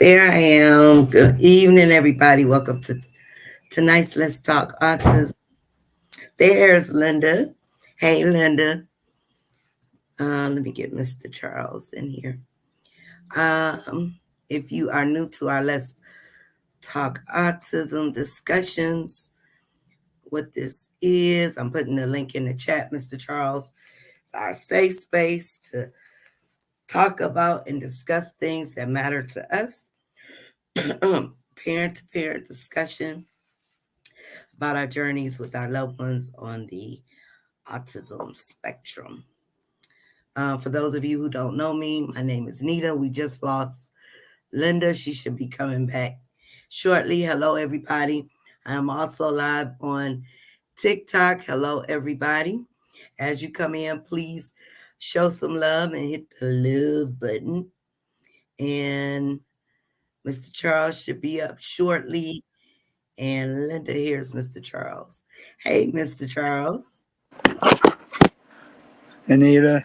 There I am. Good evening, everybody. Welcome to tonight's Let's Talk Autism. There's Linda. Hey, Linda. Let me get Mr. Charles in here. If you are new to our Let's Talk Autism discussions, what this is, I'm putting the link in the chat, Mr. Charles. It's our safe space to talk about and discuss things that matter to us. Parent-to-parent discussion about our journeys with our loved ones on the autism spectrum. For those of you who don't know me, my name is Nita. We just lost Linda. She should be coming back shortly. Hello, everybody. I am also live on TikTok. Hello, everybody. As you come in, please show some love and hit the love button. And Mr. Charles should be up shortly. And Linda, here's Mr. Charles. Hey, Mr. Charles. Anita.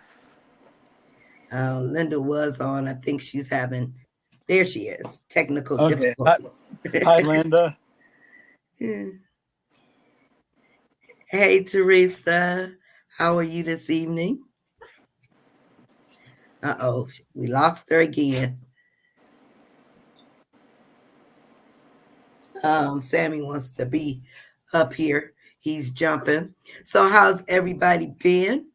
Linda was on. I think she's having, there she is, technical Okay. difficulty. Hi, Linda. Hey, Teresa. How are you this evening? Uh-oh, we lost her again. Sammy wants to be up here. He's jumping. So how's everybody been?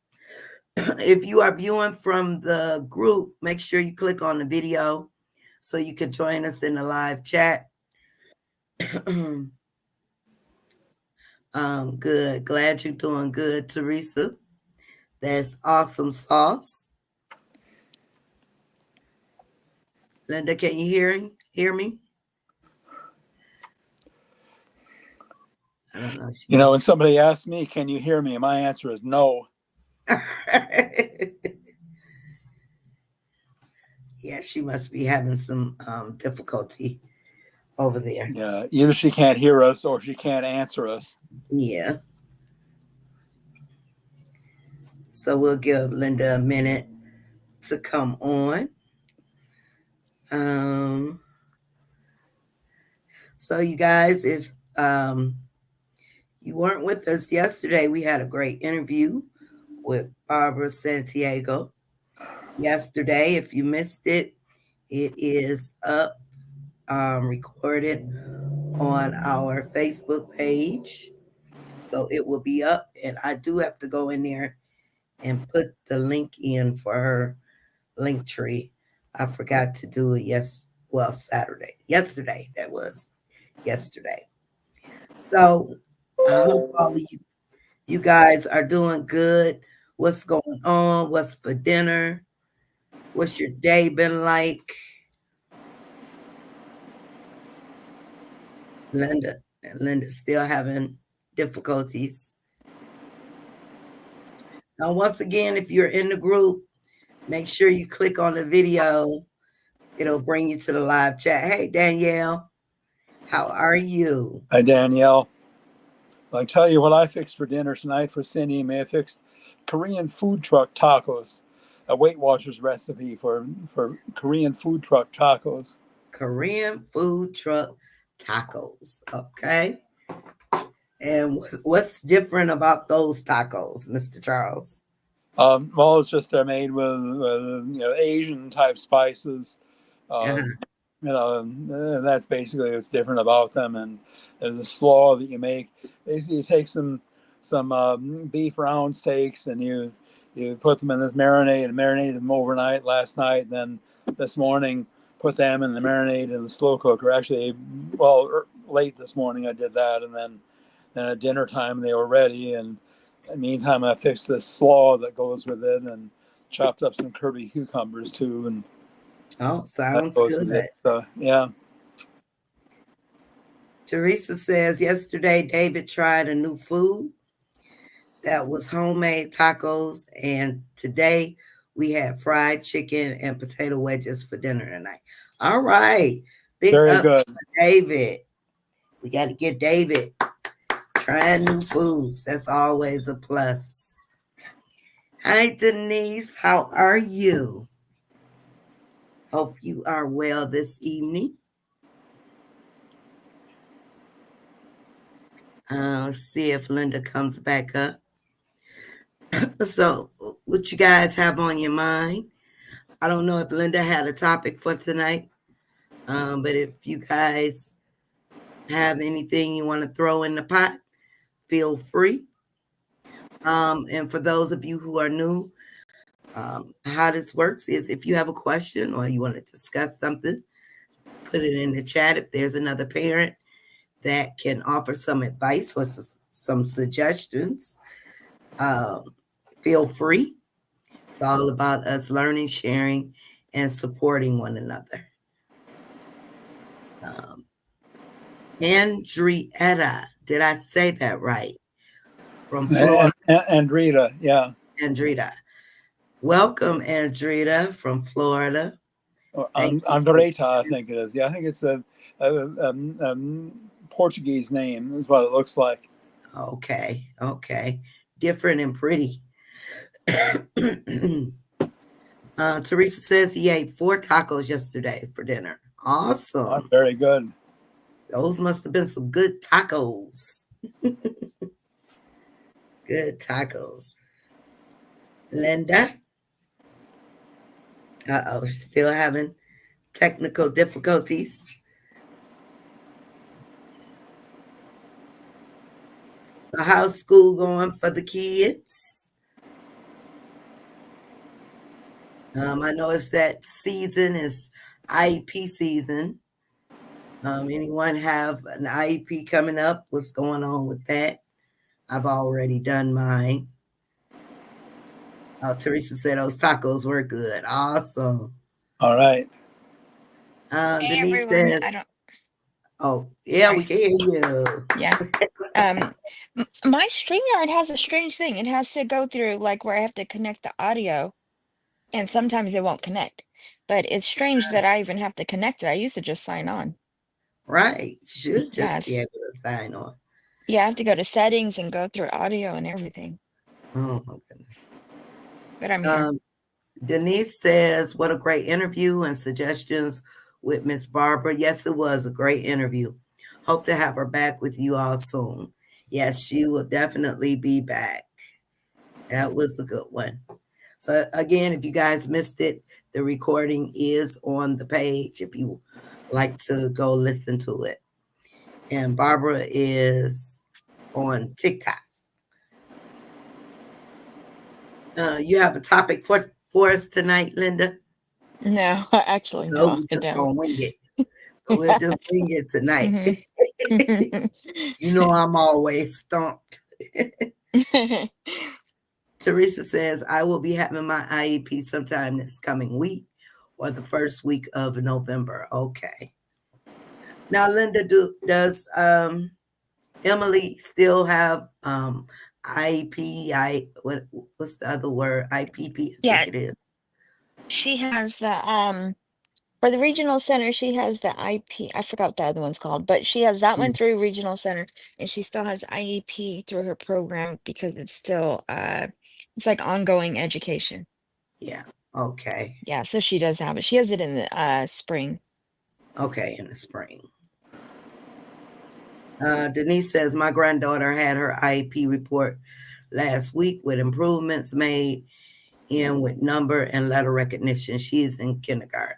If you are viewing from the group, make sure you click on the video so you can join us in the live chat. Good. Glad you're doing good, Teresa. That's awesome sauce. Linda, can you hear me? I don't know. When somebody asks me, can you hear me? My answer is no. Yeah, she must be having some difficulty over there. Yeah, either she can't hear us or she can't answer us. Yeah. So we'll give Linda a minute to come on. So you guys, if you weren't with us yesterday, we had a great interview with Barbara Santiago. Yesterday, if you missed it, it is up, recorded on our Facebook page. So it will be up, and I do have to go in there and put the link in for her link tree. I forgot to do it Saturday. Yesterday, that was yesterday. So I hope all of you guys are doing good. What's going on? What's for dinner? What's your day been like? Linda's still having difficulties. Now, once again, if you're in the group, make sure you click on the video. It'll bring you to the live chat. Hey, Danielle, how are you? Hi, Danielle. I'll tell you what I fixed for dinner tonight for Cindy. I fixed Korean food truck tacos, a Weight Watchers recipe for Korean food truck tacos. Korean food truck tacos. Okay. And what's different about those tacos, Mr. Charles? Well, it's just they're made with Asian type spices. That's basically what's different about them. And there's a slaw that you make. Basically, you take some beef round steaks and you put them in this marinade and marinated them overnight last night. And then this morning, put them in the marinade in the slow cooker. Actually, late this morning I did that, and then at dinner time they were ready. And in the meantime, I fixed this slaw that goes with it and chopped up some Kirby cucumbers too. And sounds good. Yeah. Teresa says yesterday David tried a new food that was homemade tacos, and today we had fried chicken and potato wedges for dinner tonight. All right. Big Very up good. for David. We got to get David trying new foods. That's always a plus. Hi, Denise. How are you? Hope you are well this evening. Let's see if Linda comes back up. So, what you guys have on your mind? I don't know if Linda had a topic for tonight, but if you guys have anything you want to throw in the pot, feel free. And for those of you who are new, how this works is if you have a question or you want to discuss something, put it in the chat. If there's another parent that can offer some advice or some suggestions, um, feel free. It's all about us learning, sharing, and supporting one another. Um, Andrietta, did I say that right? From Florida. And Rita, yeah. Andrita. Welcome, Andrita from Florida. Thank you for Andreta, I think it is. Yeah, I think it's a Portuguese name, is what it looks like. okay. Different and pretty. Teresa says he ate 4 tacos yesterday for dinner. Oh, Awesome. very good. Those must have been some good tacos. Good tacos. Linda. Uh-oh, still having technical difficulties. So how's school going for the kids? I know it's that season is IEP season. Anyone have an IEP coming up? What's going on with that? I've already done mine. Teresa said those tacos were good. Awesome. All right. Hey Denise everyone. says, I don't oh, yeah, we sorry. can hear you. Yeah. My StreamYard has a strange thing. It has to go through like where I have to connect the audio and sometimes it won't connect. But it's strange that I even have to connect it. I used to just sign on. Right. Should just be Yes. able to sign on. Yeah, I have to go to settings and go through audio and everything. Oh, my goodness. But I'm here. Denise says, what a great interview and suggestions with Miss Barbara. Yes, it was a great interview. Hope to have her back with you all soon. Yes, she will definitely be back. That was a good one. So, again, if you guys missed it, the recording is on the page if you like to go listen to it. And Barbara is on TikTok. You have a topic for us tonight, Linda? No, actually, No, no, we I just don't. gonna wing it. So we'll just wing it tonight. Mhm. You know I'm always stumped. Teresa says, I will be having my IEP sometime this coming week or the first week of November. Okay. Now, Linda, does Emily still have IEP? What's the other word? IPP, I Yeah, think it is. she has the for the regional center, she has the IP. I forgot what the other one's called, but she has that one Mm, through regional center, and she still has IEP through her program because it's still it's like ongoing education. yeah. Okay. Yeah, so she does have it. She has it in the spring. Okay, in the spring. Denise says, my granddaughter had her IEP report last week with improvements made and with number and letter recognition. She's in kindergarten.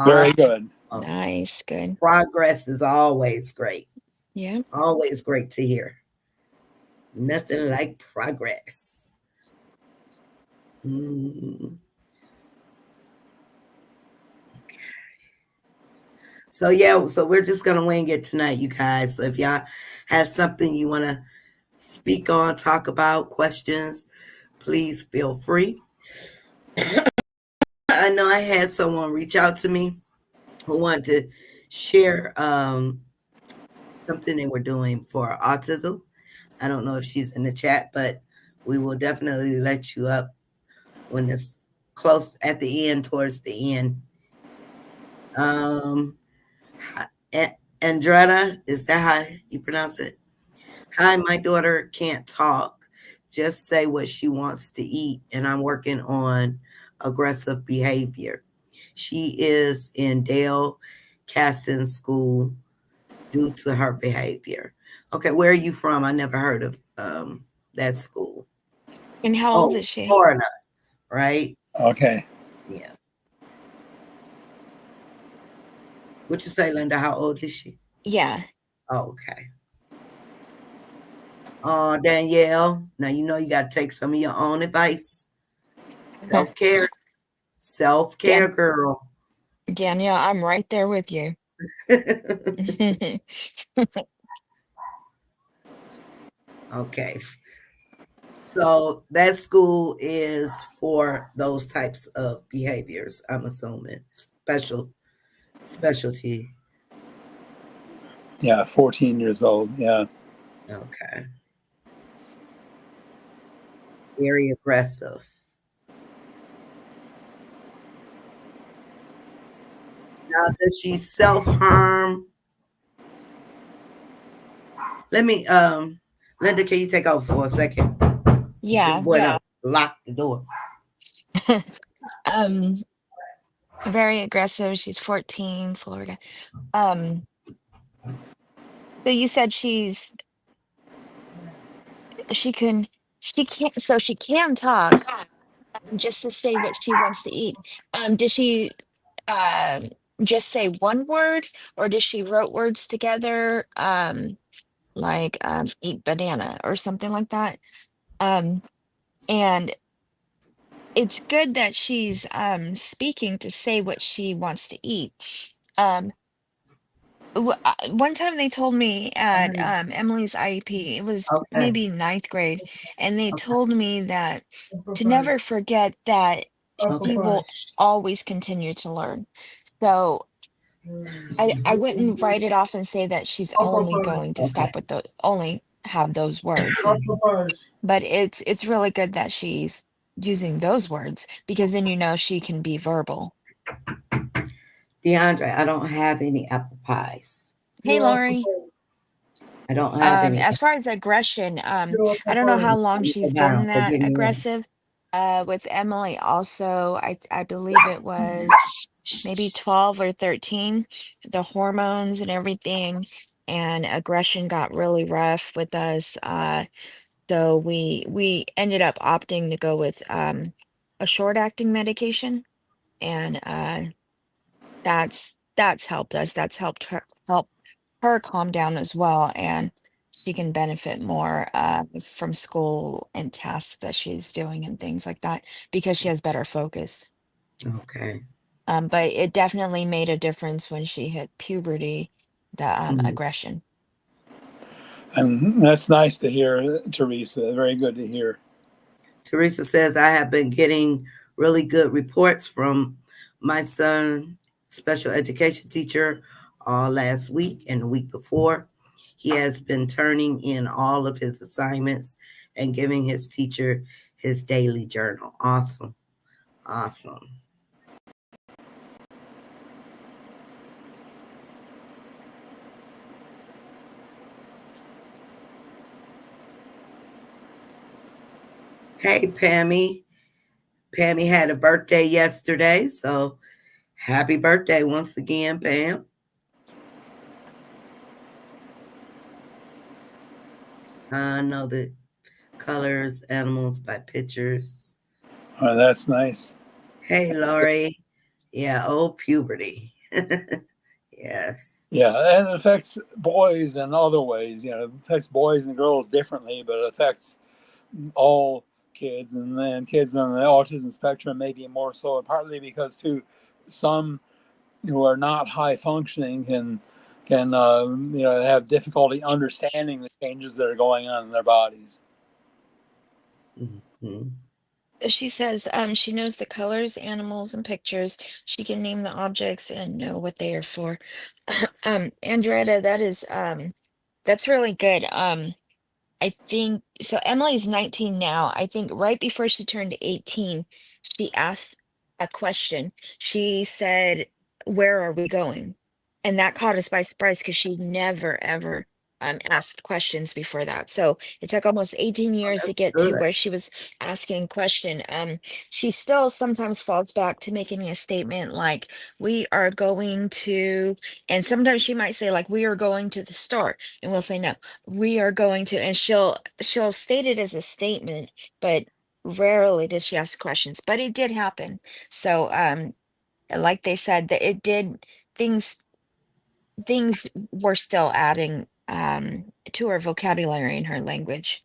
Very Awesome. good. Nice, good. Progress is always great. Yeah. Always great to hear. Nothing like progress. Mm. So yeah, so we're just gonna wing it tonight, you guys. So if y'all have something you want to speak on, talk about, questions, please feel free. I know I had someone reach out to me who wanted to share something they were doing for autism. I don't know if she's in the chat, but we will definitely let you up when it's close at the end, towards the end. Um, Andretta, is that how you pronounce it? Hi, my daughter can't talk. Just say what she wants to eat, and I'm working on aggressive behavior. She is in Dale Casson School due to her behavior. Okay, where are you from? I never heard of that school. And how old Oh, is she? Florida, right? Okay. Yeah. What you say, Linda? How old is she? Yeah. Oh, okay. Oh, Danielle. Now you know you got to take some of your own advice. Self care, self care, Dan girl. Danielle, I'm right there with you. Okay. So that school is for those types of behaviors, I'm assuming. Specialty. Yeah, 14 years old. Yeah. Okay. Very aggressive. Now does she self harm? Let me Linda, can you take over for a second? This Yeah. boy done locked the door. Um, very aggressive. She's 14, Florida. Um, so you said she can she can't so she can talk just to say what she wants to eat. Does she um just say one word, or does she wrote words together? Like eat banana or something like that. Um, and it's good that she's speaking to say what she wants to eat. Um, one time they told me at Emily's IEP, it was Okay. maybe ninth grade, and they Okay. told me that to never forget that she Okay. will always continue to learn. So I wouldn't write it off and say that she's only going to Okay. stop with the only have those words. But it's really good that she's using those words, because then you know she can be verbal. DeAndre, I don't have any apple pies. Hey, Lori. I don't have any As far as aggression, I don't know how long go she's down. been Go that get me one. aggressive. With Emily also, I believe it was maybe 12 or 13. The hormones and everything, and aggression got really rough with us. So we ended up opting to go with a short acting medication, and that's helped us. That's help her calm down as well, and she can benefit more from school and tasks that she's doing and things like that, because she has better focus. Okay. But it definitely made a difference when she hit puberty, the Mhm. aggression. And that's nice to hear, Teresa. Very good to hear. Teresa says, I have been getting really good reports from my son, special education teacher, all last week and the week before. He has been turning in all of his assignments and giving his teacher his daily journal. Awesome. Awesome. Hey, Pammy. Pammy had a birthday yesterday, so happy birthday once again, Pam. I know the colors animals by pictures. That's nice. Hey, Laurie. Yeah, old puberty. Yes. Yeah, and it affects boys in other ways. You know, it affects boys and girls differently, but it affects all kids, and then kids on the autism spectrum maybe more so, partly because too some who are not high functioning can have difficulty understanding the changes that are going on in their bodies. Mhm. She says she knows the colors, animals, and pictures. She can name the objects and know what they are for. Andretta, that's really good. I think so. Emily's 19 now. I think right before she turned 18, she asked a question. She said, "Where are we going?" And that caught us by surprise, because she never ever asked questions before that. So it took almost 18 Oh, years to that's get to good. where she was asking question. She still sometimes falls back to making a statement like, we are going to, and sometimes she might say like, we are going to the store, and we'll say no, we are going to, and she'll state it as a statement, but rarely does she ask questions. But it did happen. So like they said, that it did, things things were still adding to her vocabulary and her language.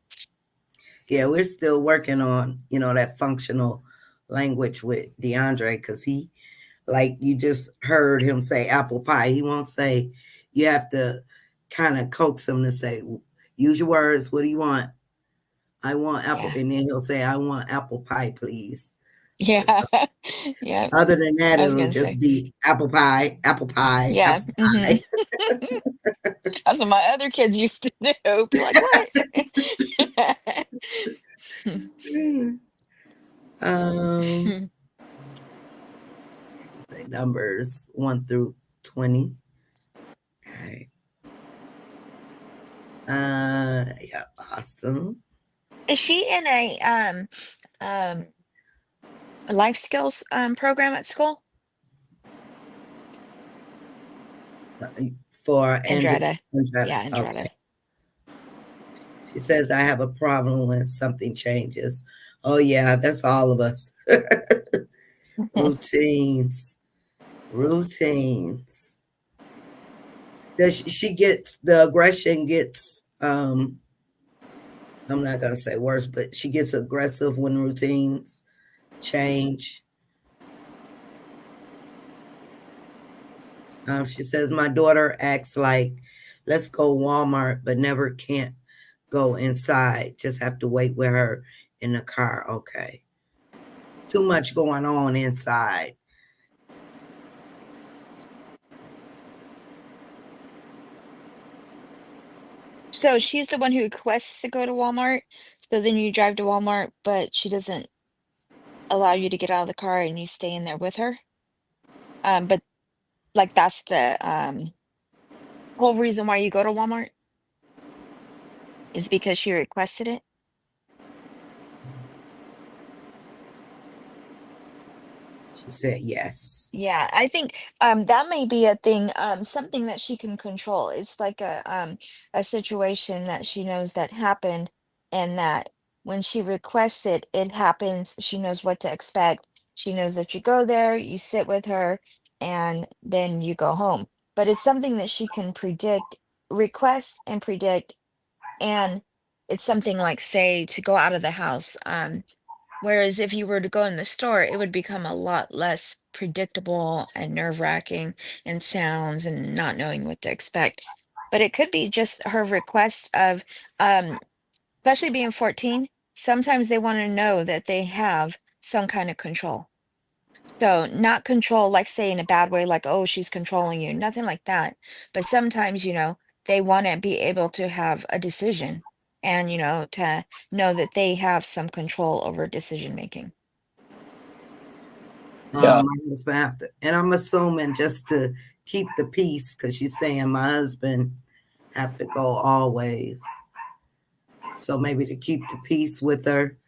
Yeah, we're still working on, that functional language with DeAndre because he, like you just heard him say apple pie. He won't say, you have to kind of coax him to say, use your words. What do you want? I want apple. Yeah. And then he'll say, I want apple pie, please. Yeah. So Yeah. other than that, I was it'll gonna just say. be apple pie, apple pie, Yeah. apple Hmm. pie. That's what my other kids used to do. Be like, what? um, say numbers 1 through 20. Okay. Yeah, awesome. Is she in um a life skills program at school? Uh, For Andrada. Andretta. Yeah, Okay. Andrada. She says, I have a problem when something changes. Oh, yeah, that's all of us. Routines. Routines. Does she gets the aggression gets I'm not gonna say worse, but she gets aggressive when routines change. She says my daughter acts like let's go Walmart, but never can't go inside. Just have to wait with her in the car. Okay. Too much going on inside. So she's the one who requests to go to Walmart. So then you drive to Walmart, but she doesn't allow you to get out of the car and you stay in there with her. But like that's the whole reason why you go to Walmart is because she requested it. She said yes. Yeah, I think that may be a thing, something that she can control. It's like a situation that she knows that happened, and that when she requests it, it happens. She knows what to expect. She knows that you go there, you sit with her, and then you go home. But it's something that she can predict, request and predict, and it's something like, say, to go out of the house. Whereas if you were to go in the store, it would become a lot less predictable and nerve-wracking, and sounds and not knowing what to expect. But it could be just her request of, um, especially being 14, sometimes they want to know that they have some kind of control. So not control, like say in a bad way, like, oh, she's controlling you, nothing like that. But sometimes, they want to be able to have a decision, and, to know that they have some control over decision making. Yeah. My husband have to, and I'm assuming just to keep the peace because she's saying my husband have to go always. So maybe to keep the peace with her,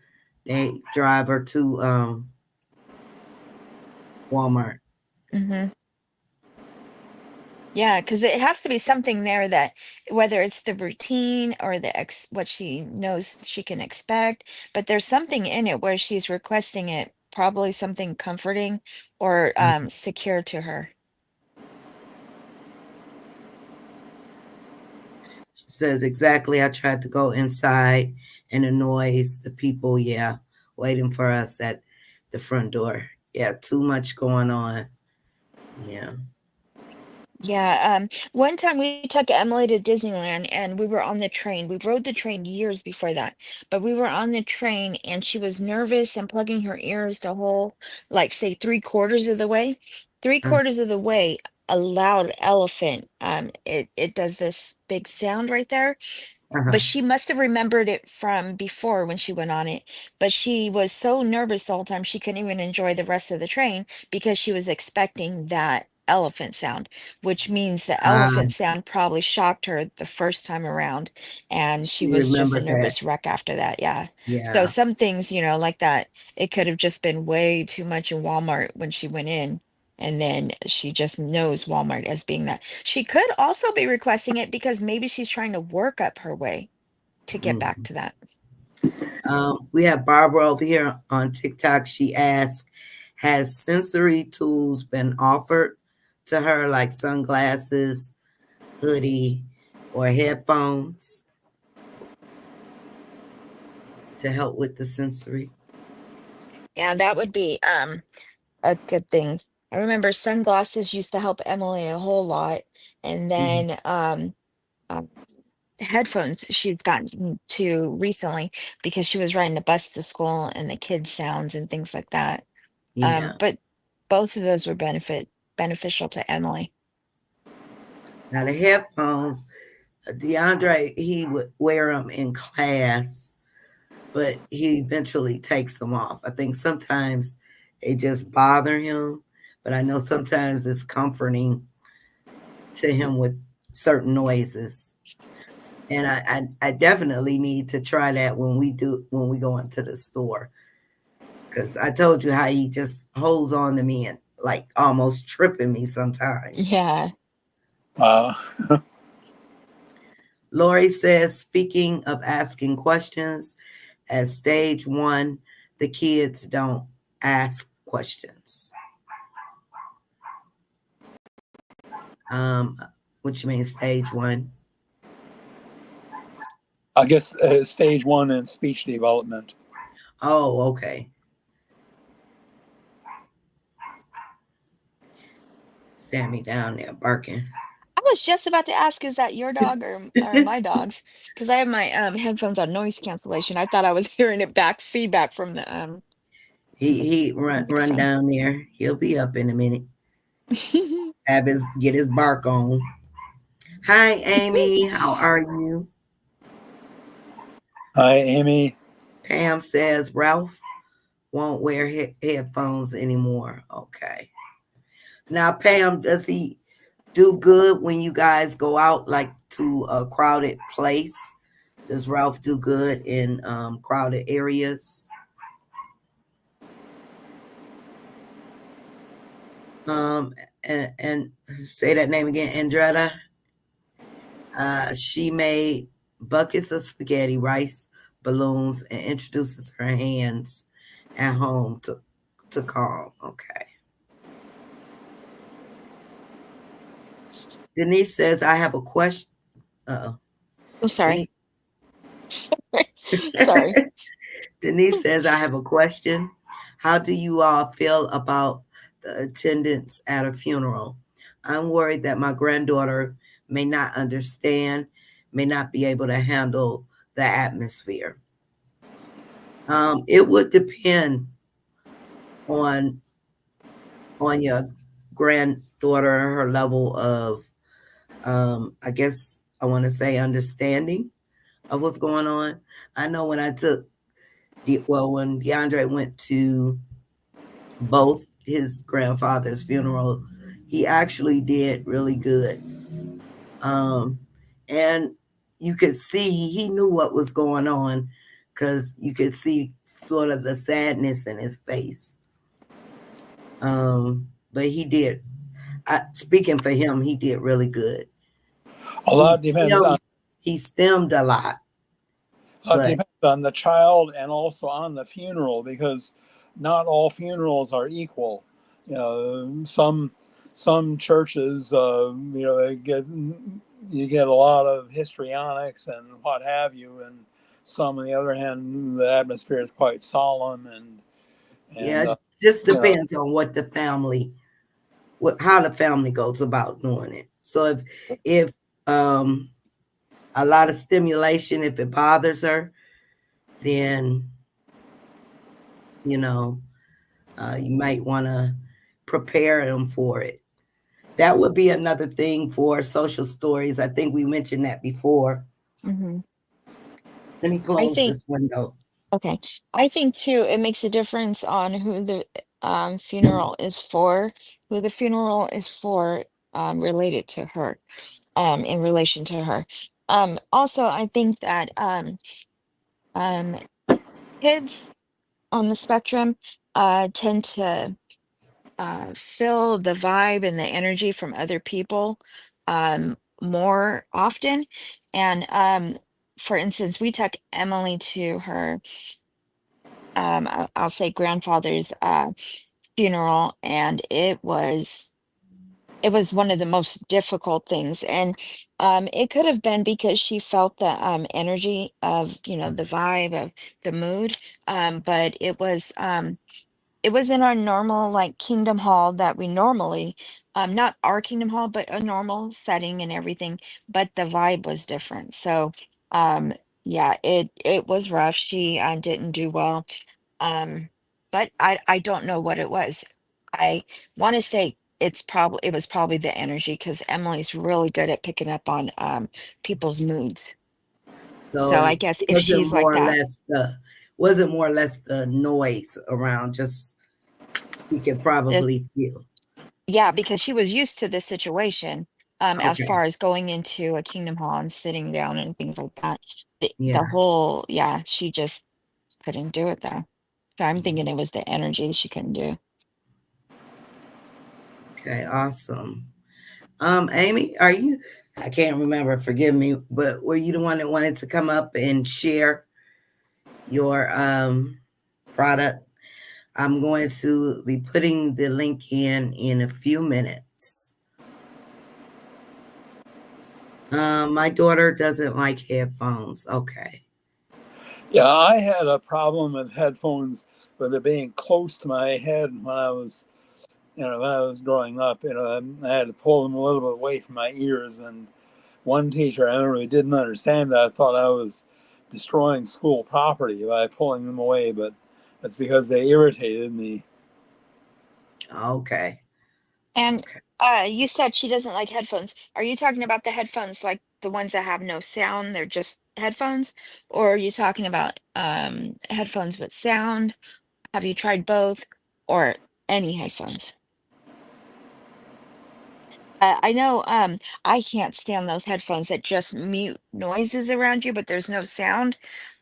they drive her to Walmart. Hmm. Yeah, because it has to be something there that, whether it's the routine or what she knows she can expect, but there's something in it where she's requesting it, probably something comforting or secure to her. She says exactly. I tried to go inside and the noise, the people, yeah, waiting for us at the front door. Yeah, too much going on. Yeah. Yeah, one time we took Emily to Disneyland and we were on the train. We rode the train years before that, but we were on the train and she was nervous and plugging her ears the whole, like say 3/4 of the way. Three Uh quarters of the way, a loud elephant, it does this big sound right there. But huh. she must have remembered it from before when she went on it. But she was so nervous the whole time she couldn't even enjoy the rest of the train because she was expecting that elephant sound, which means the Ah, elephant sound probably shocked her the first time around, and she she was just a remembered that. nervous wreck after that. Yeah. So Yeah. some things, like that, it could have just been way too much in Walmart when she went in. And then she just knows Walmart as being that. She could also be requesting it because maybe she's trying to work up her way to get back Mm. to that. We have Barbara over here on TikTok. She asked, has sensory tools been offered to her, like sunglasses, hoodie, or headphones to help with the sensory? Yeah, that would be a good thing. I remember sunglasses used to help Emily a whole lot, and Mhm. then um, headphones she's gotten to recently because she was riding the bus to school and the kids' sounds and things like that. Yeah. But both of those were beneficial to Emily. Now the headphones, DeAndre, he would wear them in class, but he eventually takes them off. I think sometimes they just bother him, but I know sometimes it's comforting to him with certain noises. And I definitely need to try that when we go into the store. Cause I told you how he just holds on to me and like almost tripping me sometimes. Yeah. Uh, Lori says, speaking of asking questions, at stage one, the kids don't ask questions. Um, which means stage one. I guess stage one in speech development. Oh, okay. Sammy down there barking. I was just about to ask, is that your dog or my dog's? Because I have my headphones on noise cancellation. I thought I was hearing it back feedback from the he run microphone. down there. He'll be up in a minute. Get his bark on. Hi, Amy. How are you? Hi, Amy. Pam says Ralph won't wear headphones anymore. Okay. Now, Pam, does he do good when you guys go out like to a crowded place? Does Ralph do good in crowded areas? Um, and say that name again, Andretta. She made buckets of spaghetti, rice, balloons, and introduces her hands at home to calm. Okay. Denise says, I have a question. Uh-oh. I'm sorry. Denise, Sorry. Sorry. Denise says, I have a question. How do you all feel about the attendance at a funeral? I'm worried that my granddaughter may not understand, may not be able to handle the atmosphere. It would depend on your granddaughter, her level of, I guess I want to say, understanding of what's going on. I know when when DeAndre went to both his grandfather's funeral, he actually did really good. Um, and you could see he knew what was going on because you could see sort of the sadness in his face. But he did. Speaking for him, he did really good. A He lot depends on stemmed, he stemmed a lot, but the child and also on the funeral because not all funerals are equal. Some churches, you get a lot of histrionics and what have you, and some on the other hand, the atmosphere is quite solemn yeah, and it just you know depends on how the family goes about doing it. So if um a lot of stimulation, if it bothers her, then you know you might want to prepare them for it. That would be another thing for social stories. I think we mentioned that before. Hmm. Let me I close think, this window. okay. I think too, it makes a difference on who the funeral is for, who the funeral is for, related to her, in relation to her. Also, I think that um, kids on the spectrum tend to feel the vibe and the energy from other people more often. And for instance, we took Emily to her, I'll say grandfather's funeral, and it was one of the most difficult things. And it could have been because she felt the energy of, the vibe of the mood. But it was in our normal, like, Kingdom Hall that we normally, not our Kingdom Hall, but a normal setting and everything, but the vibe was different. So, um, yeah, it was rough. She didn't do well. Um, but I don't know what it was. I want to say it was probably the energy, because Emily's really good at picking up on people's moods. So I So guess if was it she's like more or that, less the noise around? Just you could the probably feel. yeah, because she was used to this situation, as Okay. far as going into a Kingdom Hall and sitting down and things like that. The Yeah. whole, yeah, she just couldn't do it though. So I'm thinking it was the energy she couldn't do. Okay. Awesome. Amy, are you? I can't remember. Forgive me, but were you the one that wanted to come up and share your product? I'm going to be putting the link in a few minutes. My daughter doesn't like headphones. Okay. Yeah, I had a problem with headphones with it being close to my head when I was, when I was growing up. I had to pull them a little bit away from my ears. And one teacher I remember didn't understand that. I thought I was destroying school property by pulling them away, but that's because they irritated me. Okay. And Okay. you said she doesn't like headphones. Are you talking about the headphones, like the ones that have no sound, they're just headphones? Or are you talking about headphones with sound? Have you tried both, or any headphones? I know I can't stand those headphones that just mute noises around you, but there's no sound.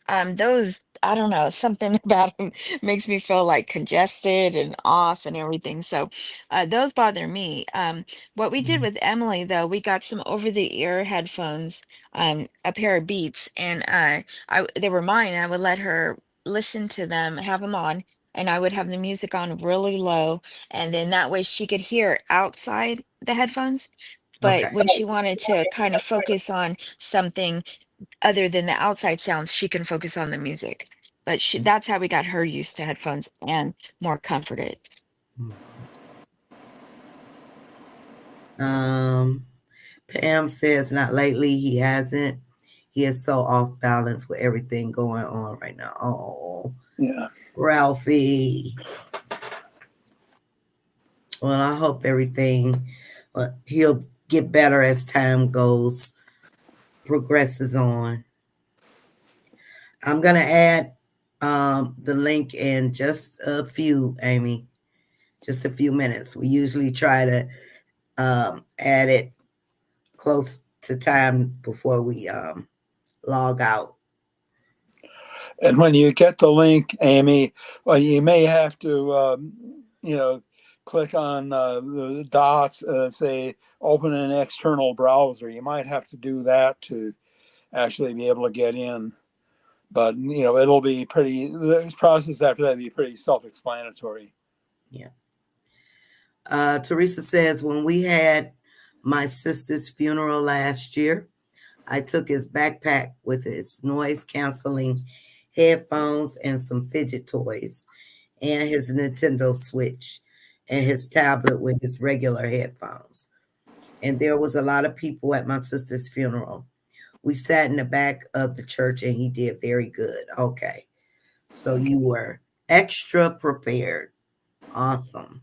Those, I don't know, something about them makes me feel like congested and off and everything. So those bother me. What we did Mm. with Emily, though, we got some over-the-ear headphones, a pair of Beats, and they were mine. I would let her listen to them, have them on, and I would have the music on really low, and then that way she could hear outside the headphones. But Okay. when she wanted to kind of focus on something other than the outside sounds, she can focus on the music. But that's how we got her used to headphones and more comforted. Mm. Um, Pam says not lately. He hasn't. He is so off balance with everything going on right now. Oh, Yeah. Ralphie. Well, I hope everything. He'll get better as time progresses on. I'm gonna add the link in just a few, Amy. Just a few minutes. We usually try to add it close to time before we log out. And when you get the link, Amy, well, you may have to, click on the dots, say open an external browser. You might have to do that to actually be able to get in. But it'll be pretty. The process after that will be pretty self-explanatory. Yeah. Teresa says when we had my sister's funeral last year, I took his backpack with his noise canceling headphones and some fidget toys, and his Nintendo Switch, and his tablet with his regular headphones. And there was a lot of people at my sister's funeral. We sat in the back of the church and he did very good. Okay. So you were extra prepared. Awesome.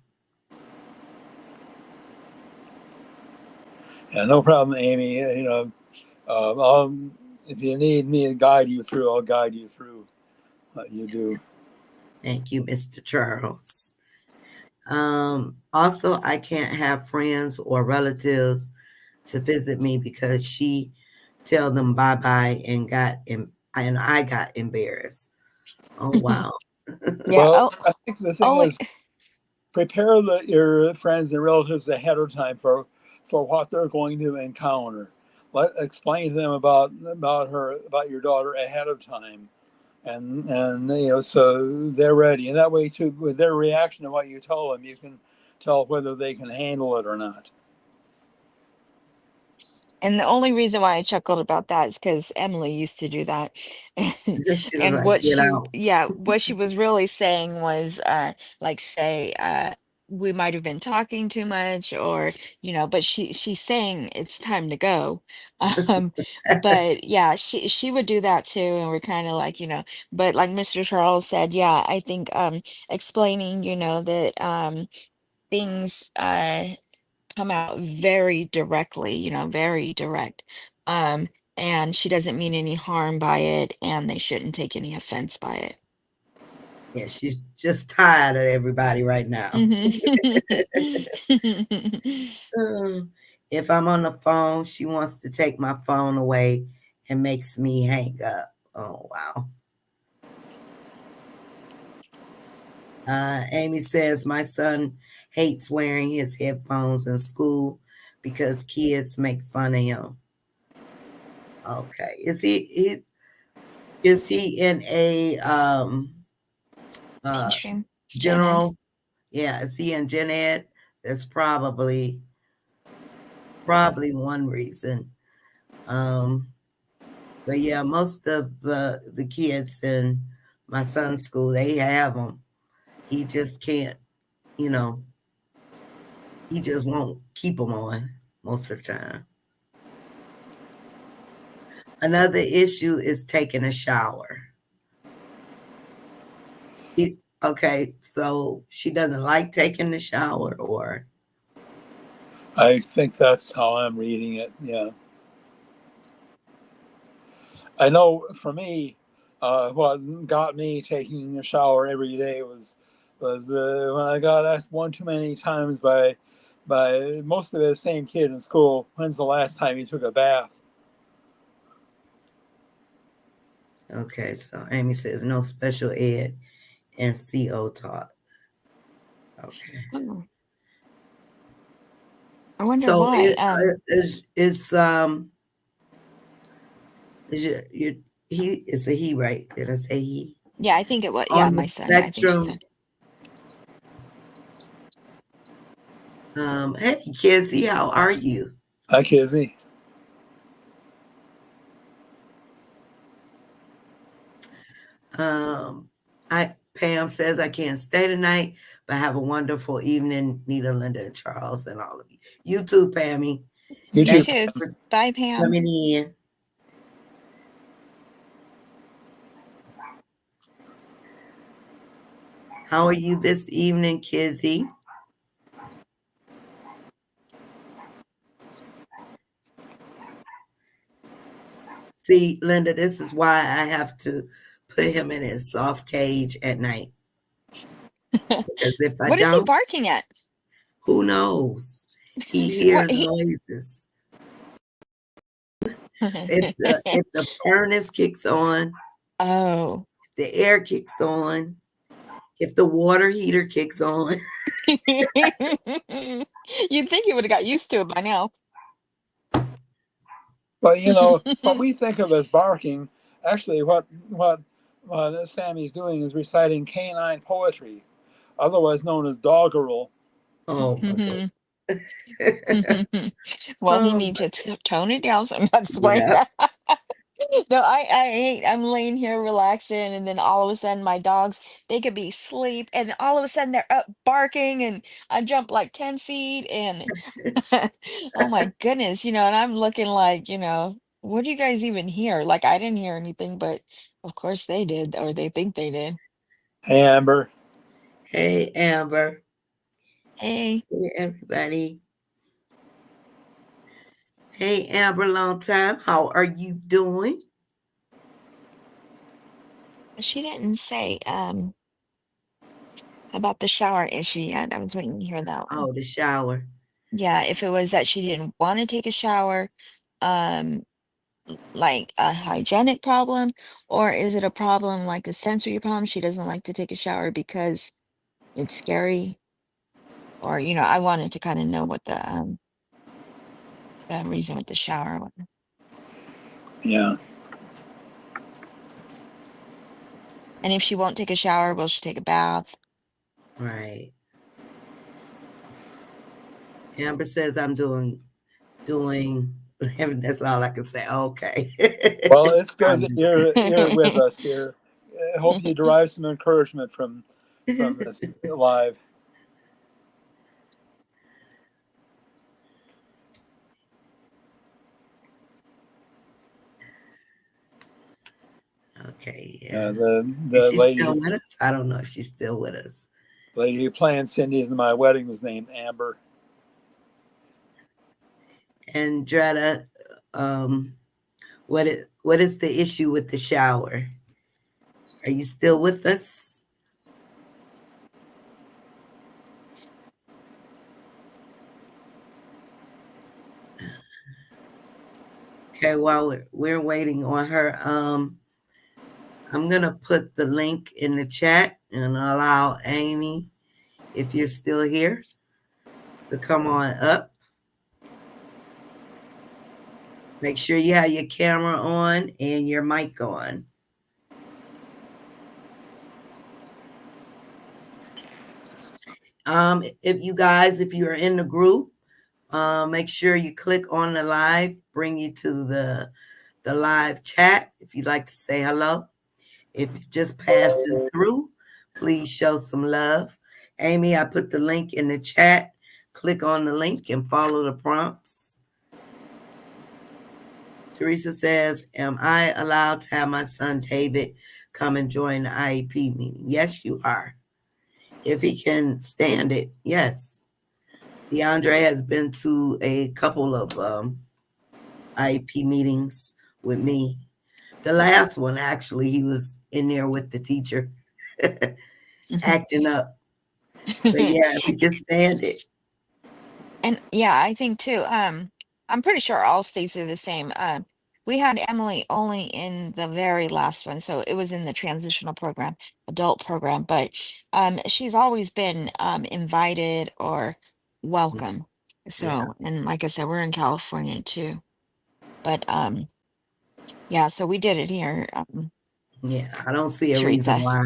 Yeah, no problem, Amy. If you need me to guide you through, I'll guide you through what you do. Thank you, Mr. Charles. Also, I can't have friends or relatives to visit me because she tell them bye bye and I got embarrassed. Oh wow. Yeah. Well, Oh, I think the thing only. is prepare your friends and relatives ahead of time for what they're going to encounter. Explain to them about your daughter ahead of time, and so they're ready. And that way, too, with their reaction to what you tell them, you can tell whether they can handle it or not. And the only reason why I chuckled about that is because Emily used to do that. She's And like, get out. what she was really saying was, like, say, we might have been talking too much, or, but she's saying it's time to go. Um, but yeah, she would do that too, and we're kind of like, but like Mr. Charles said, yeah, I think explaining, that things come out very directly, very direct. Um, and she doesn't mean any harm by it, and they shouldn't take any offense by it. Yeah, she's just tired of everybody right now. Mhm. Uh, if I'm on the phone, she wants to take my phone away and makes me hang up. Oh wow. Amy says my son hates wearing his headphones in school because kids make fun of him. Okay, is he in a uh Mainstream gen ed. general? Yeah, is he in gen ed? That's probably one reason. Um, but yeah, most of the kids in my son's school they have them. He just can't, you know, he just won't keep them on most of the time. Another issue is taking a shower. Okay, so she doesn't like taking the shower, or I think that's how I'm reading it. Yeah, I know for me, what got me taking a shower every day was when I got asked one too many times by most of the same kid in school, when's the last time you took a bath? okay. So Amy says no special ed and CO taught. Okay. Oh, I wonder So why. is your he is a he, right? Did I say he? Yeah, I think it was. Yeah, On the my son. I think she spectrum. said. Hey Kizzy, how are you? Hi, Kizzy. Um, I Pam says I can't stay tonight, but have a wonderful evening, Nita, Linda, and Charles, and all of you. You too, Pammy. You You too. Thank you too. for Bye, Pam. coming in. How are you this evening, Kizzy? See, Linda, this is why I have to put him in his soft cage at night. Because if I What is he don't, barking at? who knows? He What hears he? noises. If the furnace kicks on, Oh. the air kicks on, if the water heater kicks on. You'd think he would have got used to it by now. But what we think of as barking, actually, what Sammy's doing is reciting canine poetry, otherwise known as doggerel. Oh my goodness. Well, he Oh needs my, to tone it down. So I'm not just playing. yeah. No, I hate. I'm laying here relaxing, and then all of a sudden, my dogs, they could be asleep, and all of a sudden they're up barking, and I jump like 10 feet, and oh my goodness, and I'm looking like, what do you guys even hear? Like I didn't hear anything, but of course they did, or they think they did. Hey, Amber. Hey, Amber. Hey, Hey, everybody. Hey, Amber, long time. How are you doing? she didn't say. about the shower issue yet. I was waiting to hear that one. Oh, the shower. Yeah, if it was that she didn't want to take a shower, um, like a hygienic problem, or is it a problem like a sensory problem? She doesn't like to take a shower because it's scary, or I wanted to kind of know what the reason with the shower was. Yeah. And if she won't take a shower, will she take a bath? Right. Amber says I'm doing. That's all I can say. Okay. Well, it's good I'm that you're with us here. I hope you derive some encouragement from doing. this live. Okay, yeah. Is The she still lady with us? I don't know if she's still with us. lady who planned Cindy's and my wedding was named Amber. And Dretta, um, what is the issue with the shower? Are you still with us? Okay, while we're waiting on her, I'm gonna put the link in the chat and allow Amy, if you're still here, to come on up. Make sure you have your camera on and your mic on. If you're in the group, make sure you click on the live, bring you to the live chat if you'd like to say hello. If you're just passing through, please show some love. Amy, I put the link in the chat. Click on the link and follow the prompts. Teresa says, am I allowed to have my son David come and join the IEP meeting? Yes, you are. If he can stand it, yes. DeAndre has been to a couple of IEP meetings with me. The last one, actually, he was in there with the teacher acting up. But yeah, if he can stand it. And yeah, I think too. I'm pretty sure all states are the same. We had Emily only in the very last one, so it was in the transitional program, adult program, but she's always been invited or welcome. Yeah, So, and like I said, we're in California too. But yeah, so we did it here, yeah. I don't see a reason Teresa.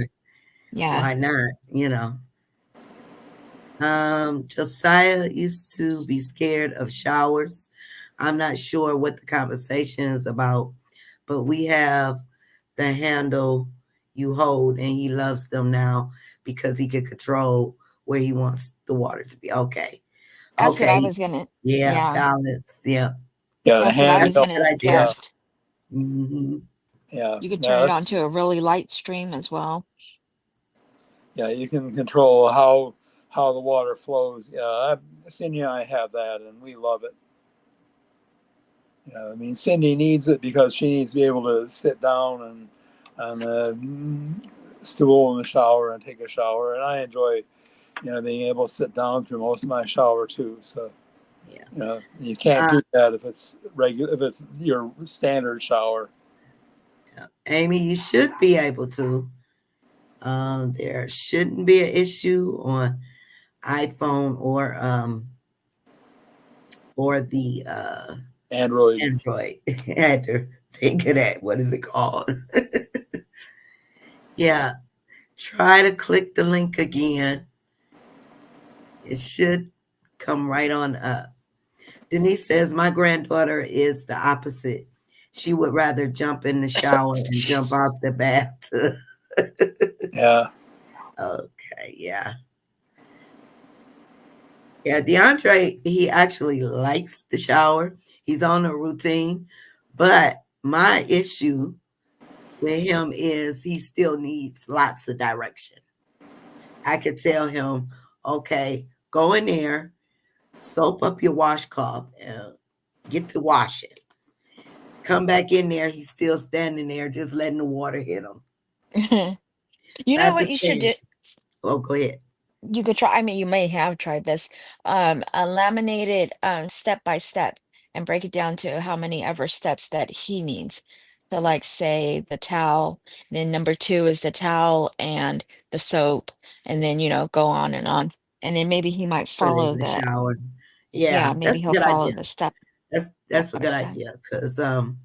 Yeah. why not, you know. Josiah used to be scared of showers. I'm not sure what the conversation is about, but we have the handle you hold, and he loves them now because he can control where he wants the water to be. Okay. That's what I Okay. was gonna, Yeah, yeah, balance. Yeah. Yeah, the that's what I That's was handheld. a gonna good idea. Yeah, guess. Hmm. yeah, You could yeah. turn it on to a really light stream as well. Yeah. You can control how the water flows. Yeah, Cindy and I have that, and we love it. I mean, Cindy needs it because she needs to be able to sit down and on the stool in the shower and take a shower, and I enjoy being able to sit down through most of my shower too. So Yeah. you can't Uh, do that if it's regular, if it's your standard shower. yeah. Amy, you should be able to. There shouldn't be an issue on iPhone or the Android. Android. I had to think of that. What is it called? Yeah. Try to click the link again. It should come right on up. Denise says my granddaughter is the opposite. She would rather jump in the shower and jump out the bathtub. Yeah. Okay, yeah. Yeah, DeAndre, he actually likes the shower. He's on a routine. But my issue with him is he still needs lots of direction. I could tell him, okay, go in there, soap up your washcloth, and get to washing. Come back in there, he's still standing there, just letting the water hit him. You So I know have to what you should say, do? oh, go ahead. You could try, I mean, you may have tried this, a laminated step by step and break it down to how many ever steps that he needs. So like say the towel, then number two is the towel and the soap, and then go on and on. And then maybe he might Put it follow in the that. shower. Yeah, Yeah, maybe that's a he'll good follow idea. the step That's a by good step. idea because um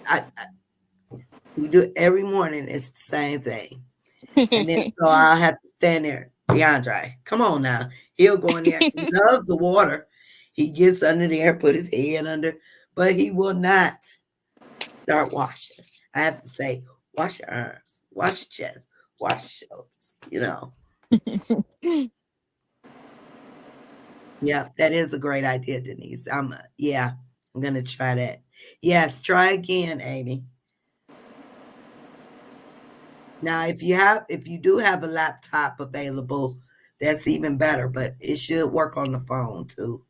I we do it every morning. It's the same thing. And then so I'll have to stand there. DeAndre, come on now. He'll go in there. He loves the water. He gets under there, put his head under, but he will not start washing. I have to say, wash your arms, wash your chest, wash your shoulders. Yeah, that is a great idea, Denise. I'm gonna try that. Yes, try again, Amy. Now, if you do have a laptop available, that's even better, but it should work on the phone too.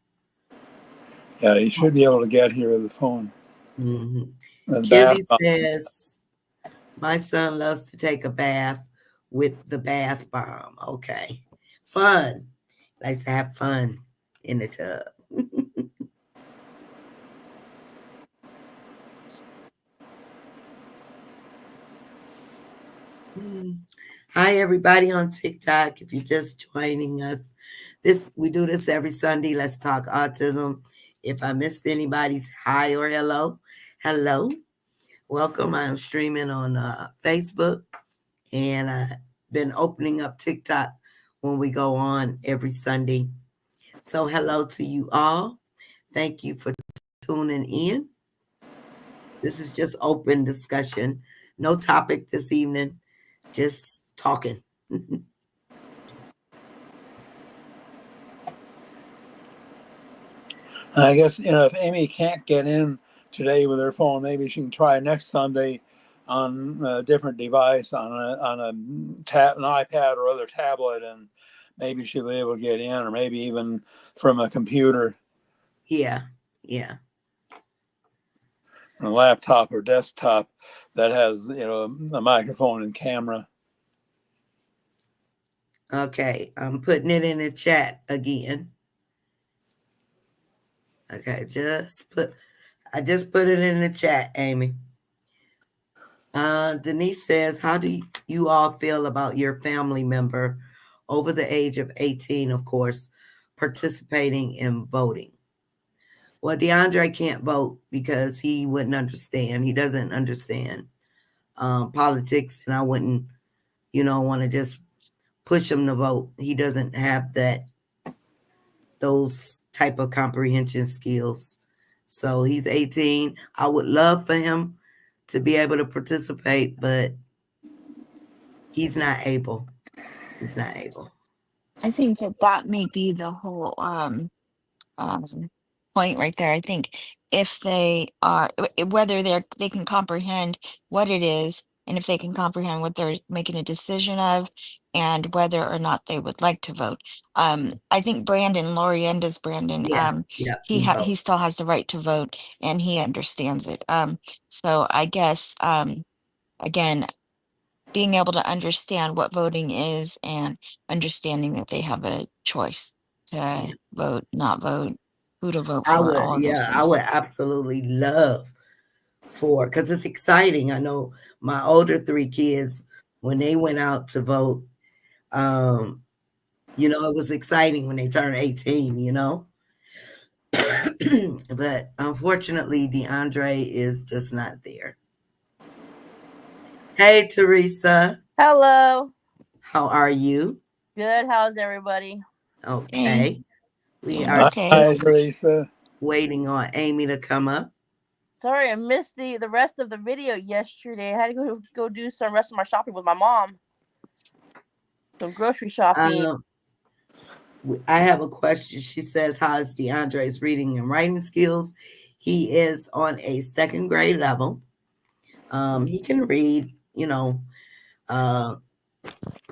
Yeah, you should be able to get here with the phone. Hmm. The bath Kizzy bomb. says, my son loves to take a bath with the bath bomb. Okay. Fun. Likes to have fun in the tub. Hmm. Hi, everybody on TikTok. If you're just joining us, we do this every Sunday. Let's talk autism. If I missed anybody's hi or hello, hello, welcome. I'm streaming on Facebook, and I've been opening up TikTok when we go on every Sunday. So, hello to you all. Thank you for tuning in. This is just open discussion, no topic this evening, just talking. I guess if Amy can't get in today with her phone, maybe she can try next Sunday on a different device, an iPad or other tablet, and maybe she'll be able to get in, or maybe even from a computer, Yeah, yeah. a laptop or desktop that has a microphone and camera. Okay, I'm putting it in the chat again. Okay, I just put it in the chat, Amy. Denise says, how do you all feel about your family member over the age of 18, of course, participating in voting? Well, DeAndre can't vote because he wouldn't understand. He doesn't understand politics, and I wouldn't, want to just push him to vote. He doesn't have those type of comprehension skills. So he's 18. I would love for him to be able to participate, but he's not able. He's not able. I think that may be the whole um, point right there. I think if they are, whether they can comprehend what it is, and if they can comprehend what they're making a decision of, and whether or not they would like to vote. I think Lorienda's Brandon, Yeah, yeah, he he vote. still has the right to vote, and he understands it. So I guess again, being able to understand what voting is and understanding that they have a choice to Yeah. vote, not vote, who to vote for, all of those I things. would absolutely love for because it's exciting. I know my older three kids when they went out to vote, um, it was exciting when they turned 18. But unfortunately, DeAndre is just not there. Hey, Teresa, Hello. how are you? Good. How's everybody? Okay, Okay. We doing are okay. Hi, still Teresa. waiting on Amy to come up. Sorry, I missed the rest of the video yesterday. I had to go do some rest of my shopping with my mom. Some grocery shopping. Um, I have a question. She says, how is DeAndre's reading and writing skills? He is on a second grade level. He can read, uh,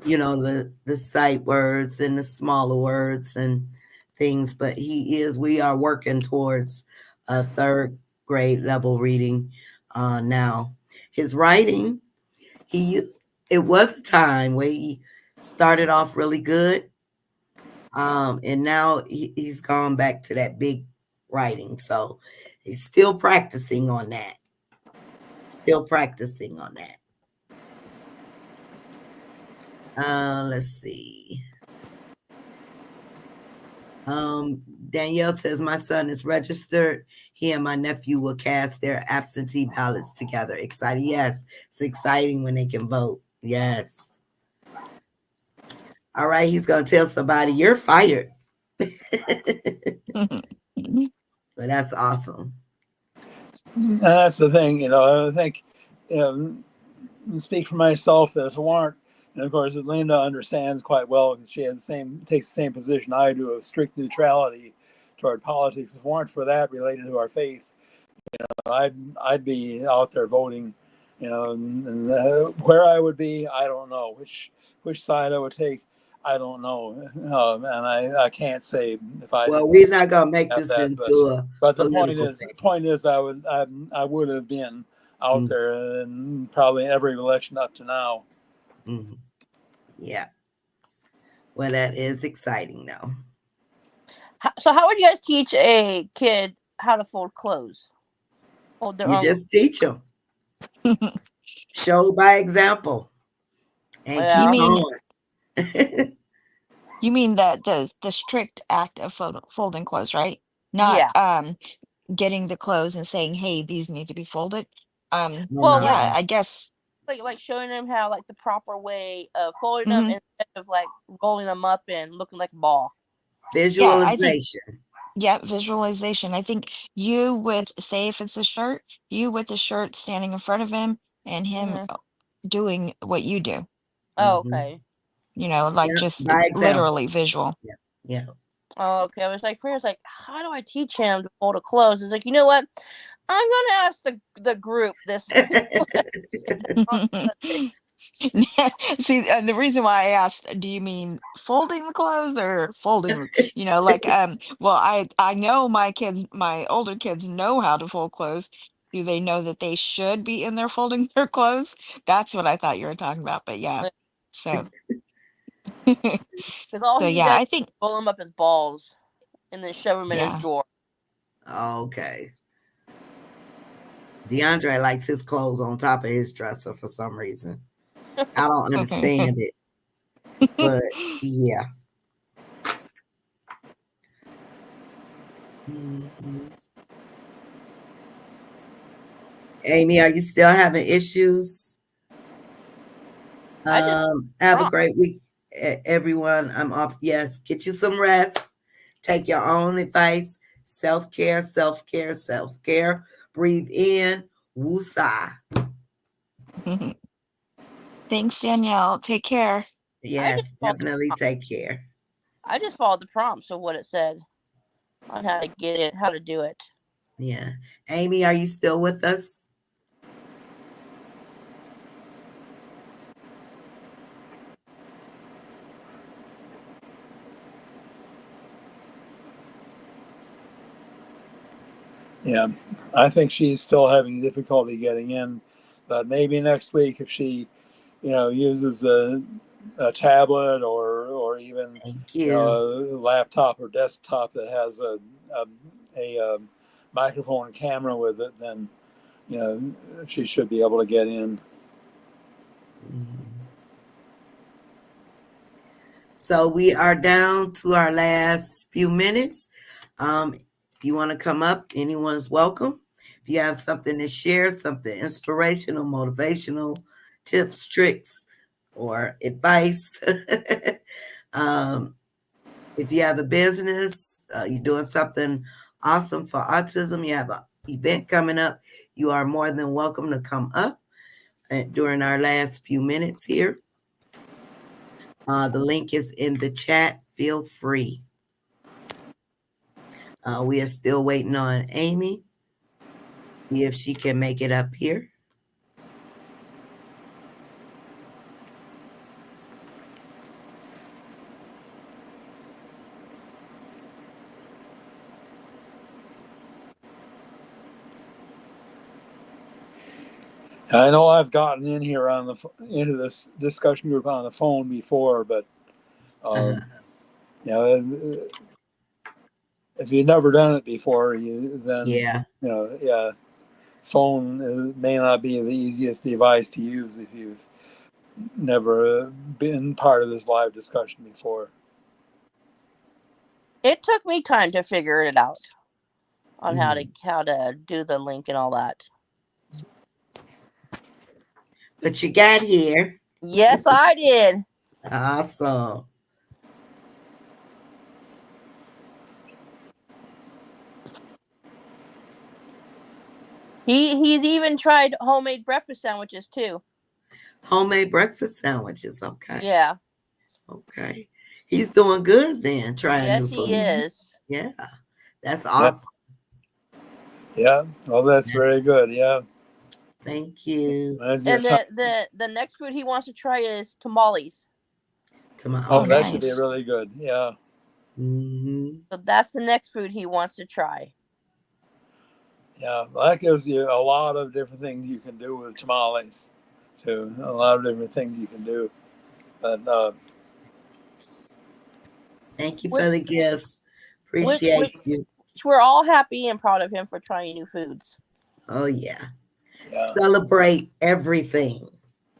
the sight words and the smaller words and things, but we are working towards a third grade level reading now. His writing, he used it was a time where he started off really good, and now he's gone back to that big writing. So he's still practicing on that. Still practicing on that. Let's see. Danielle says my son is registered. He and my nephew will cast their absentee ballots together. Exciting. Yes, it's exciting when they can vote. Yes. All right, he's gonna tell somebody you're fired. But that's awesome. And that's the thing, I think, you know, speak for myself that if it weren't, and of course Linda understands quite well because she takes the same position I do of strict neutrality toward politics. If it weren't for that related to our faith, I'd be out there voting, and where I would be, I don't know. Which side I would take, I don't know, and I can't say if I Well, we're not gonna make have this that, into a but the political point is, I would have been out thing. there in probably every election up to now. Mm-hmm. Yeah. Well, that is exciting, though. So how would you guys teach a kid how to fold clothes? Fold their You own. just teach them, show by example, and You keep Yeah. mean on. you mean the strict act of folding clothes, right? Not Yeah. getting the clothes and saying, "Hey, these need to be folded." No, Well, like Yeah, no. I guess. showing them how like the proper way of folding them Hmm. instead of like rolling them up and looking like a ball. Yeah, I think. Visualization. Yeah, visualization. I think you with, say, if it's a shirt, you with the shirt standing in front of him and him Hmm. doing what you do. Oh, Mm-hmm. okay. Like Yeah, just by example. literally visual. Yeah, yeah. Oh, okay. I was like, first, like, how do I teach him to fold a clothes? It's like, you know what? I'm gonna ask the group this. See, and the reason why I asked, do you mean folding the clothes or folding, well, I know my older kids know how to fold clothes. Do they know that they should be in there folding their clothes? That's what I thought you were talking about, but yeah. So, Because all so he yeah, does I is think, roll them up as balls and then shove them in his yeah. drawer. Okay. DeAndre likes his clothes on top of his dresser for some reason. I don't understand it, but yeah. Mhm. Amy, are you still having issues? I just Have a prompt. great week, everyone. I'm off. Yes, get you some rest. Take your own advice. Self care, self care, self care. Breathe in. Woosah. Thanks, Danielle. Take care. I just Yes, followed the definitely prompt. take care. I just followed the prompts of what it said on how to get it, how to do it. Yeah. Amy, are you still with us? Yeah, I think she's still having difficulty getting in, but maybe next week if she, uses a tablet or even Thank a you. laptop or desktop that has a microphone and camera with it, then she should be able to get in. Mhm. So we are down to our last few minutes. If you want to come up, anyone's welcome. If you have something to share, something inspirational, motivational, tips, tricks, or advice. If you have a business, you're doing something awesome for autism, you have an event coming up, you are more than welcome to come up during our last few minutes here. The link is in the chat. Feel free. We are still waiting on Amy. See if she can make it up here. I know I've gotten in here into this discussion group on the phone before, but Uh-huh. you know, if you've never done it before, then Yeah. yeah, phone may not be the easiest device to use if you've never been part of this live discussion before. It took me time to figure it out on how Mm. to do the link and all that. But you got here. Yes, I did. Awesome. He's even tried homemade breakfast sandwiches too. Homemade breakfast sandwiches. Okay. Yeah. Okay. He's doing good then, trying Yes, new he food. is. Yeah. That's Yep. awesome. Yeah. Well, that's very good. Yeah. Thank you. Reminds me of And time. the next food he wants to try is tamales. Oh, that nice. should be really good. Yeah. Mm-hmm. So that's the next food he wants to try. Yeah. That gives you a lot of different things you can do with tamales, too. A lot of different things you can do. But Thank you Which, for the gifts. which Appreciate you. we're all happy and proud of him for trying new foods. Oh yeah. yeah. Celebrate everything.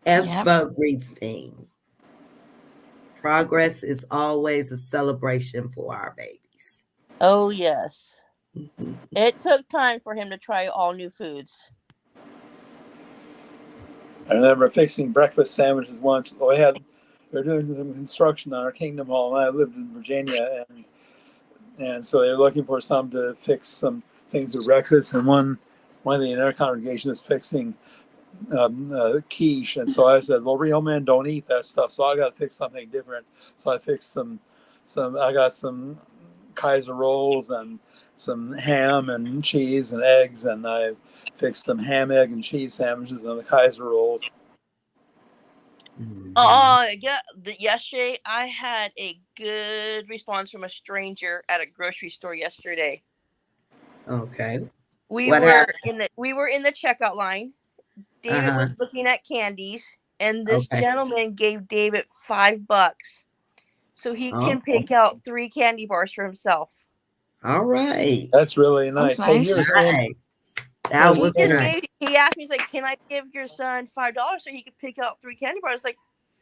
Yep. Everything. Progress is always a celebration for our babies. Oh yes. Mhm. It took time for him to try all new foods. I remember fixing breakfast sandwiches once. We were doing some construction on our Kingdom Hall, and I lived in Virginia, and so they were looking for some to fix some things with breakfast, and one of the inner congregation is fixing quiche, and so I said, "Well, real men don't eat that stuff, so I got to fix something different." So I fixed some. I got some Kaiser rolls and some ham and cheese and eggs, and I fixed some ham, egg, and cheese sandwiches on the Kaiser rolls. Mhm. Yeah. Yesterday, I had a good response from a stranger at a grocery store yesterday. Okay. We What were happened? we were in the checkout line. David Uh-huh. was looking at candies, and this Okay. gentleman gave David $5 so he can Oh, pick out 3 candy bars for himself. all right. That's really That's nice. Hey, nice. Nice. That He was just Amy. nice. gave. He asked me, he's like, "Can I give your son $5 so he could pick out 3 candy bars?" Like,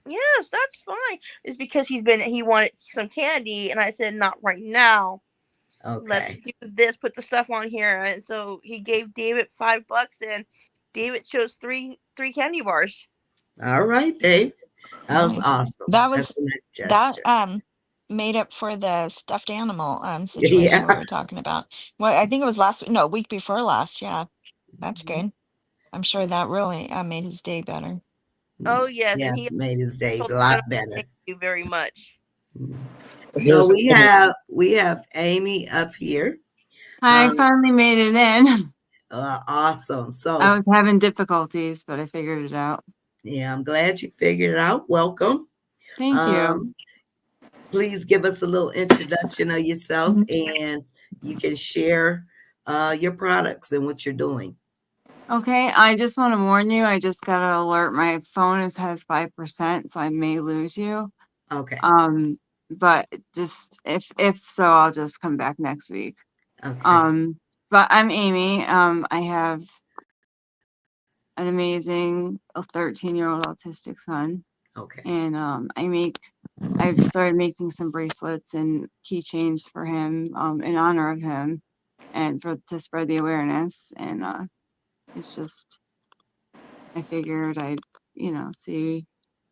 yes, that's fine. It's because he wanted some candy, and I said, not right now. Let's Okay. do this. Put the stuff on here, and so he gave David $5, and David chose three candy bars. All right, Dave. That was Nice. awesome. That That's was a nice that gesture. made up for the stuffed animal situation we Yeah. were talking about. Well, I think it was a week before last. Yeah, that's good. I'm sure that really made his day better. Oh yes, Yeah, and he made his days told a the lot gentleman, better. "Thank you very much." So Here's Amy. we have Amy up here. I finally made it in. Awesome. I So was having difficulties, but I figured it out. yeah, I'm glad you figured it out. Welcome. Thank you. Please give us a little introduction of yourself, Mhm. and you can share your products and what you're doing. Okay, I just want to warn you. I just got an alert. My phone has 5%, so I may lose you. Okay. But just if so, I'll just come back next week. Okay. But I'm Amy. I have an amazing 13-year-old autistic son, Okay. and I've started making some bracelets and keychains for him in honor of him and to spread the awareness. And it's just, I figured I'd, see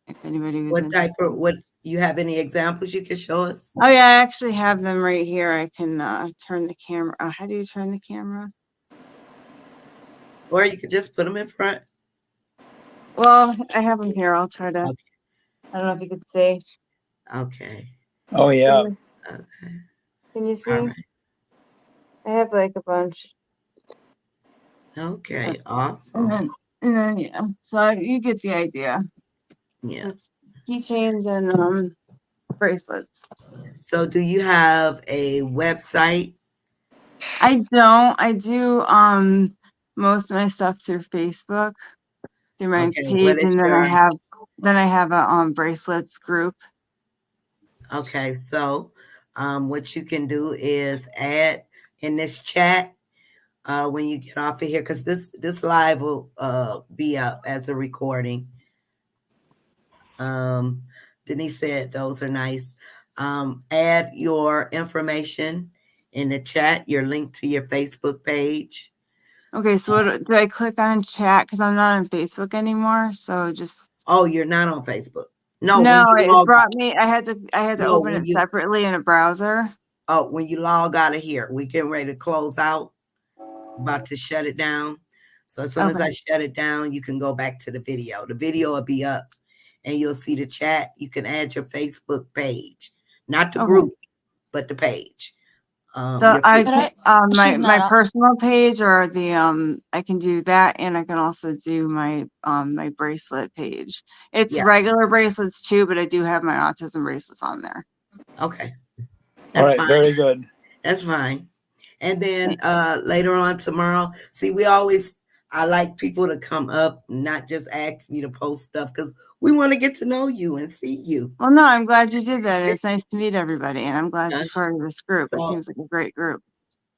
if anybody was What type interested. of what you have any examples you can show us? Oh yeah, I actually have them right here. I can turn the camera. How do you turn the camera? Or you could just put them in front. Well, I have them here. I'll try to. Okay. I don't know if you could see. Okay. Oh yeah. Okay. Can you All see? right. I have like a bunch. Okay. Awesome. And then yeah. So you get the idea. Yeah. It's keychains and bracelets. So do you have a website? I don't. I do most of my stuff through Facebook. through my Okay, page, what is and your then I have a bracelets group. okay? So, what you can do is add in this chat when you get off of here, because this live will be up as a recording. Denise said those are nice. Add your information in the chat, your link to your Facebook page. Okay, so what do I click on chat? Because I'm not on Facebook anymore. So just Oh, you're not on Facebook. No, no, when you it log brought me. I had to no, open when it you separately in a browser. when you log out of here, we getting ready to close out, about to shut it down. So as soon as I Okay. shut it down, you can go back to the video. The video will be up and you'll see the chat. You can add your Facebook page, not the Okay. group, but the page. So I But my she's not up. personal page, or the I can do that, and I can also do my my bracelet page. It's Yeah. regular bracelets too, but I do have my autism bracelets on there. Okay. All That's right, fine. very good. That's fine. And then later on tomorrow, see, I like people to come up, not just ask me to post stuff, because we want to get to know you and see you. Well, no, I'm glad you did that. It's nice to meet everybody, and I'm glad Uh, you're part of this group. It So, seems like a great group.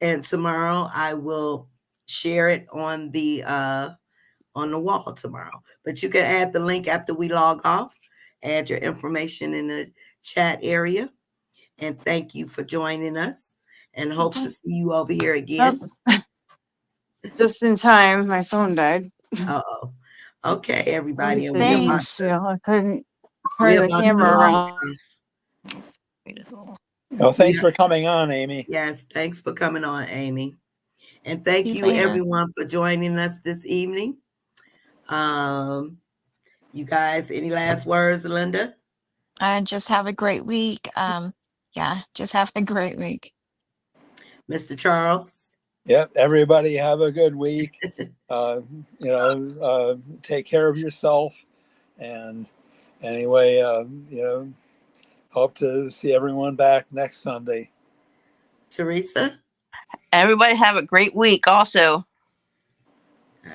and tomorrow I will share it on the wall tomorrow. But you can add the link after we log off. Add your information in the chat area. And thank you for joining us. And hope to see you over here again. Just in time, my phone died. Uh-oh. Okay, Let everybody. me And see, give me a Thanks. feel. I couldn't we turn the about to camera log around. off. Well, thanks for coming on, Amy. Yes, thanks for coming on, Amy. And thank See you you later. everyone for joining us this evening. You guys, any last words, Linda? Just have a great week. Yeah, just have a great week. Mr. Charles? Yep, everybody have a good week. Take care of yourself. And anyway, hope to see everyone back next Sunday. Teresa? Everybody have a great week also.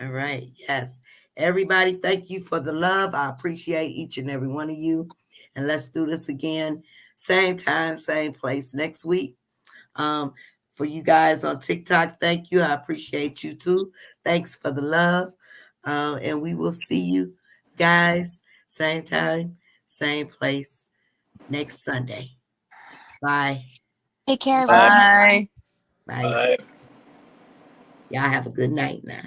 All right. Yes. Everybody, thank you for the love. I appreciate each and every one of you. And let's do this again. Same time, same place next week. For you guys on TikTok, thank you. I appreciate you too. Thanks for the love. And we will see you guys same time, same place next Sunday. Bye. Take care, everyone. Bye. Bye. Bye. Y'all have a good night now.